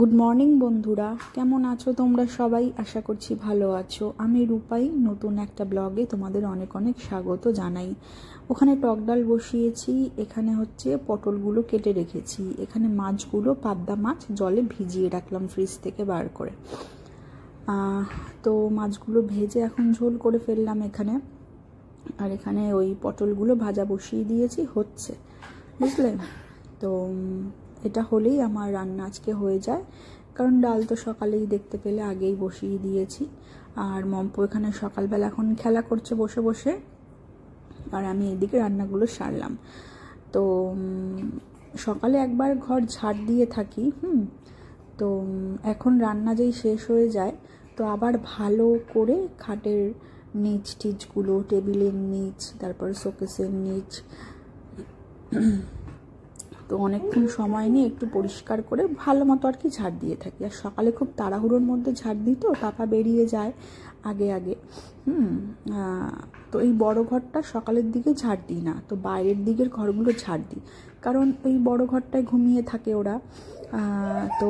Good morning বন্ধুরা, কেমন আছো তোমরা সবাই? আশা করছি ভালো আছো। আমি রূপাই নতুন একটা ব্লগে তোমাদের অনেক অনেক স্বাগত জানাই। ওখানে টক ডাল বসিয়েছি, এখানে হচ্ছে পটলগুলো কেটে রেখেছি, এখানে মাছগুলো পাবদা মাছ জলে ভিজিয়ে রাখলাম ফ্রিজ থেকে বার করে। তো মাছগুলো ভেজে এখন ঝোল করে ফেললাম এখানে। আর এখানে ওই পটলগুলো ভাজা বসিয়ে দিয়েছি, হচ্ছে, বুঝলে তো। এটা হলেই আমার রান্না আজকে হয়ে যায়, কারণ ডাল তো সকালেই দেখতে পেলে আগেই বসিয়ে দিয়েছি। আর মম্পু এখানে সকালবেলা এখন খেলা করছে বসে বসে, আর আমি এদিকে রান্নাগুলো সারলাম। তো সকালে একবার ঘর ঝাড় দিয়ে থাকি, তো এখন রান্না যেই শেষ হয়ে যায় তো আবার ভালো করে খাটের নিচ টিচগুলো, টেবিলের নিচ, তারপর শোকেসের নিচ, তো অনেকক্ষণ সময় নিয়ে একটু পরিষ্কার করে ভালো মতো আর কি ঝাড় দিয়ে থাকি। আর সকালে খুব তাড়াহুড়োর মধ্যে ঝাড় দিই, তো পাপা বেরিয়ে যায় আগে আগে। তো এই বড় ঘরটা সকালের দিকে ঝাড় দিই না, তো বাইরের দিকের ঘরগুলো ঝাড় দিই, কারণ এই বড় ঘরটায় ঘুমিয়ে থাকে ওরা। তো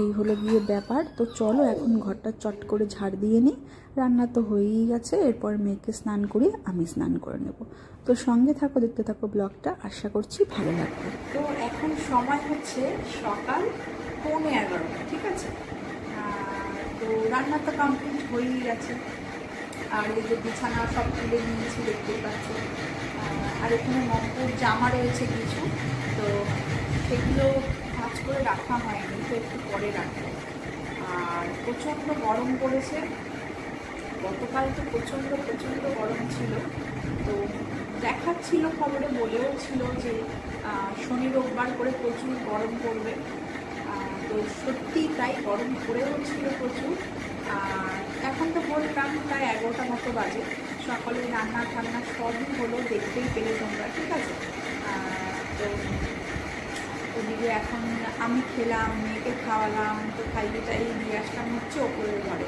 এই হলো গিয়ে ব্যাপার। তো চলো এখন ঘরটা চট করে ঝাড় দিয়ে নিই। রান্না তো হয়েই গেছে, এরপর মেয়েকে স্নান করিয়ে আমি স্নান করে নেব। তো সঙ্গে থাকো, দেখতে থাকো ব্লগটা, আশা করছি ভালো লাগবে। তো এখন সময় হচ্ছে সকাল 11:15, ঠিক আছে। তো রান্না তো কমপ্লিট হয়েই গেছে, আর এই যে বিছানা সব তুলে নিয়েছি, দেখতেই পাচ্ছি। আর এখানে মম্পুর জামা রয়েছে কিছু, তো সেগুলো ভাঁজ করে রাখা হয়নি, তো একটু পরে রাখবো। আর প্রচণ্ড গরম পড়েছে, গতকাল তো প্রচণ্ড গরম ছিল। তো দেখাচ্ছিল খবরে, বলেও ছিল যে শনি রোববার করে প্রচুর গরম পড়বে। তো সত্যি তাই, গরম পড়েও ছিল প্রচুর। আর এখন তো বললাম প্রায় 11টা মতো বাজে, সকালে রান্না ঠান্না সবই হলো, দেখতেই পেলে তোমরা, ঠিক আছে। তো ওদিকে এখন আমি খেলাম, মেয়েকে খাওয়ালাম, তো খাইয়ে টাইয়ে দিয়ে আসলাম হচ্ছে ওপরের ঘরে।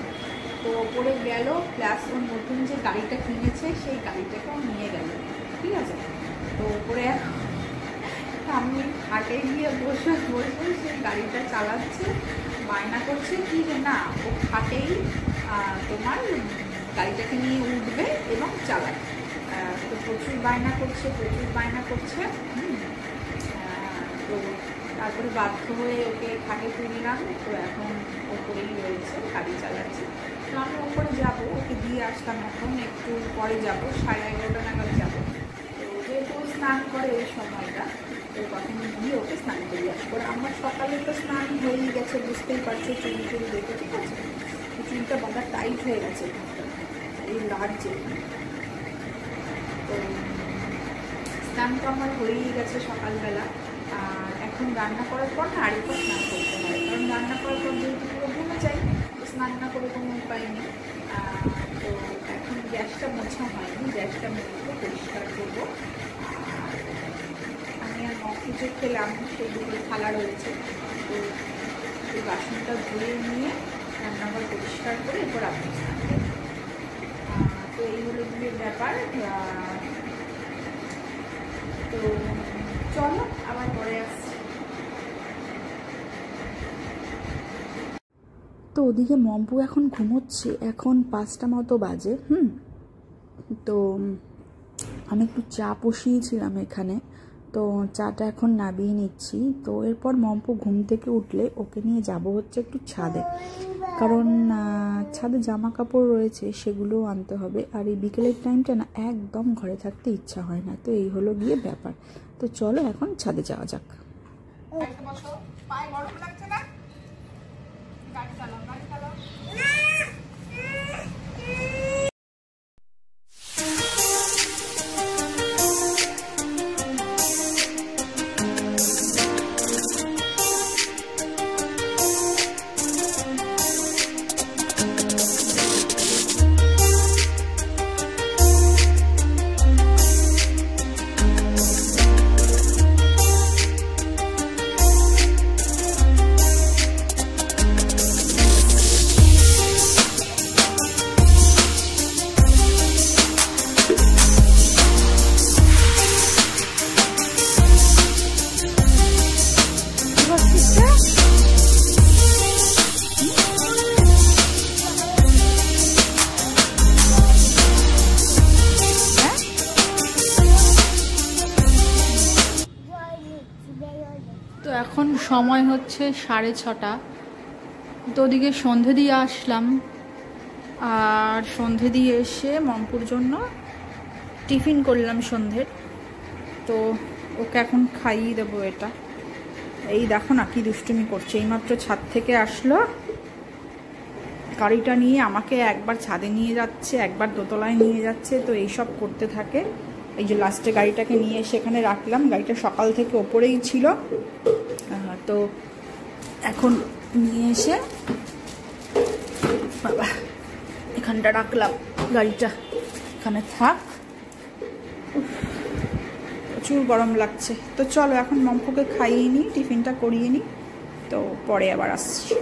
তো ওপরে গেল, প্লাস ওর নতুন যে গাড়িটা কিনেছে সেই গাড়িটাকেও নিয়ে গেল, ঠিক আছে। তো ওপরে আমি হাটে গিয়ে বসে বসে সেই গাড়িটা চালাচ্ছে, বায়না করছে কি যে না ও হাটেই তোমার গাড়িটাকে নিয়ে উঠবে এবং চালাবে। তো প্রচুর বায়না করছে। তো তারপরে বাধ্য হয়ে ওকে খাটে তুললাম, তো এখন ওপরেই রয়েছে, গাড়ি চালাচ্ছে। তো আমি ওপরে যাবো, ওকে দিয়ে আসলাম, এখন একটু পরে যাবো, 11:30 নাগাদ যাবো। তো যেহেতু স্নান করে এই সময়টা, তো তখন গিয়ে ওকে স্নান করিয়ে আসবো। আমার সকালে তো স্নান হয়েই গেছে, বুঝতেই পারছো, চুল দেখে, ঠিক আছে। চুলটা বাঁধা টাইট হয়ে গেছে এই লার্জে। তো স্নান তো আমার হয়েই গেছে সকালবেলা। আর এখন রান্না করার পর না আরেকবার স্নান করতে হয়, কারণ রান্না করার পর যেহেতু পুরো ঘুমে যাই, তো স্নান না করে কোনো উপায় নেই। তো এখন গ্যাসটা মোছা হয়নি, গ্যাসটা মুছে পরিষ্কার করবো। আর আমি আর কিছু খেলাম, সেগুলো থালা রয়েছে, তো এই বাসনটা ধুয়ে নিয়ে রান্নাঘর পরিষ্কার করে এরপর আপনি স্নান করবো। তো এই হলো গিয়ে ব্যাপার। তো চলো আবার পরে আসছি। তো ওদিকে মম্পু এখন ঘুমোচ্ছে, এখন 5টা মতো বাজে। তো আমি একটু চা বসিয়েছিলাম এখানে, তো চাটা এখন নামিয়ে নিচ্ছি। তো এরপর মম্পু ঘুম থেকে উঠলে ওকে নিয়ে যাব হচ্ছে একটু ছাদে, কারণ ছাদে জামা কাপড় রয়েছে, সেগুলোও আনতে হবে। আর এই বিকেলের টাইমটা না একদম ঘরে থাকতে ইচ্ছা হয় না। তো এই হলো গিয়ে ব্যাপার। তো চলো এখন ছাদে যাওয়া যাক। তো এখন সময় হচ্ছে 6:30। তো ওদিকে সন্ধে দিয়ে আসলাম, আর সন্ধে দিয়ে এসে মমপুর জন্য টিফিন করলাম সন্ধ্যের। তো ওকে এখন খাইয়ে দেবো। এটা এই দেখো না কি দুষ্টুমি করছে, এইমাত্র ছাদ থেকে আসলো, গাড়িটা নিয়ে আমাকে একবার ছাদে নিয়ে যাচ্ছে, একবার দোতলায় নিয়ে যাচ্ছে। তো এইসব করতে থাকে। এই যে লাস্টে গাড়িটাকে নিয়ে এসে এখানে রাখলাম, গাড়িটা সকাল থেকে ওপরেই ছিল। তো এখন নিয়ে এসে বাবা এখানটা রাখলাম, গাড়িটা এখানে থাক। প্রচুর গরম লাগছে। তো চলো এখন মম্পুকে খাইয়ে নিই, টিফিনটা করিয়ে নিই, তো পরে আবার আসছি।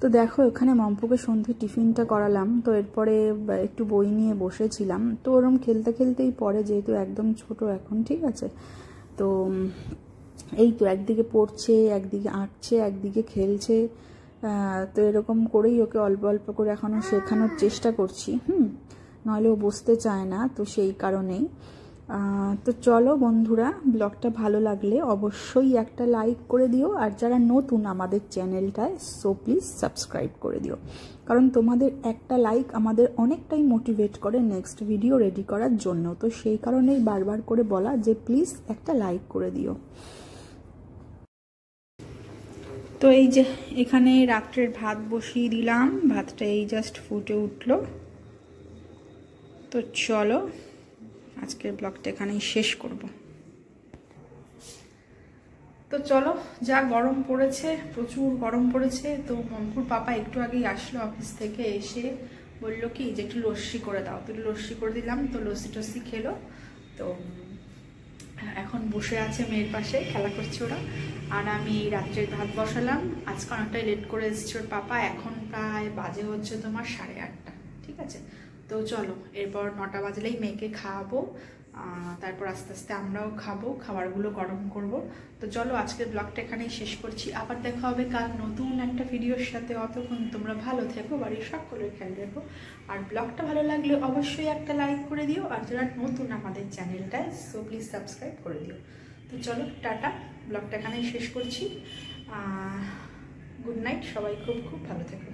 তো দেখো এখানে মম্পুকে সন্ধ্যে টিফিনটা করালাম। তো এরপরে একটু বই নিয়ে বসেছিলাম। তো ওরম খেলতে খেলতেই পড়ে, যেহেতু একদম ছোট এখন, ঠিক আছে। তো এই তো একদিকে পড়ছে, একদিকে আঁকছে, একদিকে খেলছে। তো এরকম করেই ওকে অল্প অল্প করে এখনও শেখানোর চেষ্টা করছি। নইলে ও বসতে চায় না, তো সেই কারণেই। তো চলো বন্ধুরা, ব্লগটা ভালো লাগলে অবশ্যই একটা লাইক করে দিও, আর যারা নতুন আমাদের চ্যানেলটায় সো প্লিজ সাবস্ক্রাইব করে দিও, কারণ তোমাদের একটা লাইক আমাদের অনেকটাই মোটিভেট করে নেক্সট ভিডিও রেডি করার জন্য। তো সেই কারণেই বারবার করে বলা যে প্লিজ একটা লাইক করে দিও। তো এই যে এখানে রাত্রের ভাত বসিয়ে দিলাম, ভাতটা এই জাস্ট ফুটে উঠলো। তো চলো আজকের ব্লগটা এখানেই শেষ করব। তো চলো, যা গরম পড়েছে, প্রচুর গরম পড়েছে। তো মম্পুর পাপা একটু আগেই আসলো অফিস থেকে, এসে বললো কি যে একটু লস্যি করে দাও। তো লস্যি করে দিলাম। তো লস্যি টস্যি খেলো। তো এখন বসে আছে মেয়ের পাশে, খেলা করছে ওরা। আর আমি রাত্রের ভাত বসালাম। আজকে অনেকটাই লেট করে এসেছে ওর পাপা, এখন প্রায় বাজে হচ্ছে তোমার 8:30, ঠিক আছে। তো চলো এরপর 9টা বাজলেই মেয়েকে খাওয়াবো, তারপর আস্তে আস্তে আমরাও খাবো, খাবারগুলো গরম করব। তো চলো আজকের ব্লগটা এখানেই শেষ করছি। আবার দেখা হবে কাল নতুন একটা ভিডিওর সাথে। অতক্ষণ তোমরা ভালো থেকো, বাড়ির সকলের খেয়াল রেখো। আর ব্লগটা ভালো লাগলে অবশ্যই একটা লাইক করে দিও, আর যারা নতুন আমাদের চ্যানেলটায় সো প্লিজ সাবস্ক্রাইব করে দিও। তো চলো টাটা, ব্লগটা এখানেই শেষ করছি। গুড নাইট, সবাই খুব খুব ভালো থেকো।